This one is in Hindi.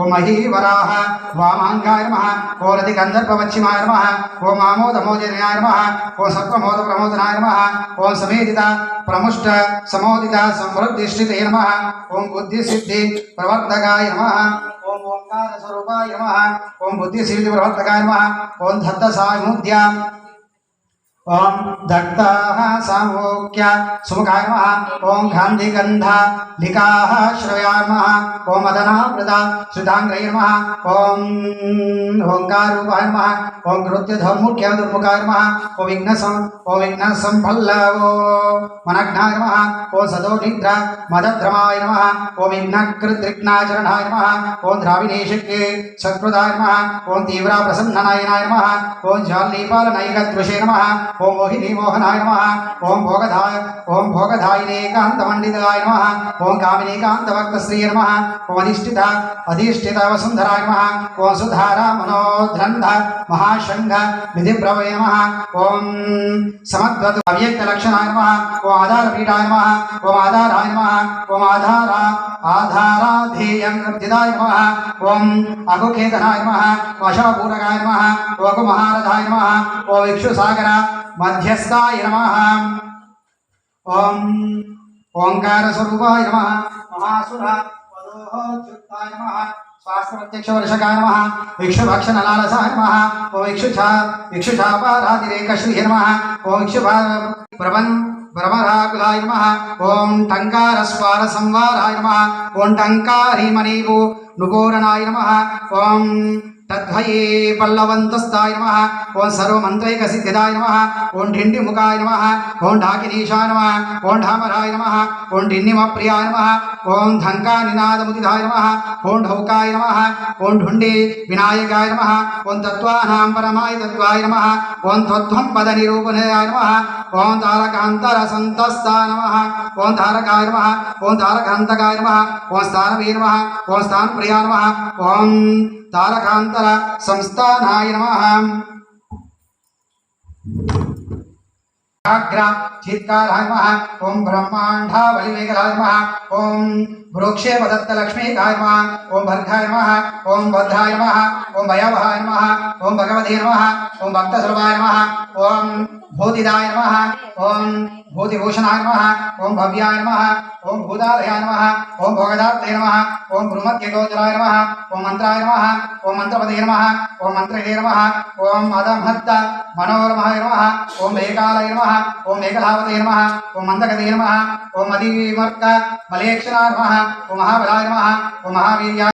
ओम महीवराह वामांगाय नमः ओम रतिगंधर्पवच्छिमाय नमः ओम आमोदमोदनाय नमः ओम सत्वमोद प्रमोदनाय नमः ओम समेदिता प्रमुष्ट समोदिता समृद्धिष्ठिते नमः ओम बुद्धिसिद्धि प्रवर्तकाय नमः ओम ओंकार स्वरूपाय नमः ओम बुद्धिसिद्धि प्रवर्तकाय नमः ओम धत्तसामुद्या ओम दत्ताः सामोक्य सुमुखाय नमः ओम गांधिगंधा लिकाः श्रवयाय नमः ओम मदनामृता श्रुतांग्रय नमः ओम ओंकारूपाय नमः ओम कृत्यधमुख्य दुर्मुखाय नमः ओम विघ्नसंपल्लवो मनग्नाय नमः ओम सदोनिद्रा मदद्रमाय नमः ओम विघ्नकृतृघ्नाचरणाय नमः ओम द्राविणेशक्ये सत्कृताय नमः ओम तीव्रा प्रसन्ननायनाय नमः ओम ज्वाल्लीपालनैकदृशे नमः ओम मोहिनी मोहनाय नमः ओम भोगधायिने कांतमंडिताय नमः ओम कामिनी कांतभक्तश्री नमः ओम अधिष्ठिता वसुंधराय नमः ओम सुधारा मनोधृंध महाशंघ निधिप्रभवे नमः ओम समद्वत अव्यक्त लक्षणाय नमः ओम आधारपीठाय नमः ओम आधाराय नमः ओम आधाराधेयंगर्जिताय नमः ओम अघुखेतनाय नमः वशापूरकाय नमः ओम अघुमहारथाय नमः ओम इक्षुसागर मध्यस्थाय नमः ओम ओंकार स्वरूपाय नमः महासुर पदोच्युताय नमः स्वास्थ्य प्रत्यक्ष वर्षकाय नमः इक्षुभक्षणलालसाय नमः ओम इक्षुछापारातिरेकश्री नमः ओम भ्रमराकुलाय नमः ओम टंकारस्वार संवाराय नमः ओम टंकारीमणिभू नुपूरणाय नमः ओम तद्भये पल्लवन्तस्ताय नमः ओम सर्वमन्त्रैकसिद्धिदाय नमः ओम ढिण्डिमुखाय नमः ओम ढाकिनीशाय नमः ओम ढामराय नमः ओम ढिण्डिमप्रियाय नमः ओम धङ्कानिनादमुदिताय नमः ओम ढौकाय नमः ओम ढुण्डि विनायकाय नमः ओम तत्त्वानां परमाय तत्त्वाय नमः ओम त्वत्त्वं पदनिरूपणाय नमः ओम तारकान्तरसन्तस्ताय नमः ओम तारकाय नमः ओम तारकान्तकाय नमः ओम स्थानवे नमः ओम स्थानप्रियाय नमः ओम तारकांतर संस्थानाय नमः आग्रा चित्काराय नमः ओम ब्रह्मांडा बलिवेगलाय नमः ओम वृक्षे पदत्त लक्ष्मीकाय नमः ओम भर्गाय नमः ओम भद्राय नमः ओम भयवहाय नमः ओम भगवते नमः ओम भक्तस्वरूपाय नमः ओम भूतिदाय नमः ओम भूतिभूषणाय नमः ओम भव्याय नमः ओम भूतालयाय नमः ओम भोगदात्रे नमः ओम भ्रूमध्यगोचराय नमः ओम मंत्राय नमः ओम मंत्रपदे नमः ओम मंत्रहे नमः ओम अदमहत्त मनोरमाय नमः ओम मेघालय नमः ओम मेघलावते नमः ओम मंदगते नमः ओम मदिवर्क मलेक्षणाय नमः ओम महाबलाय नमः ओम महावीर्याय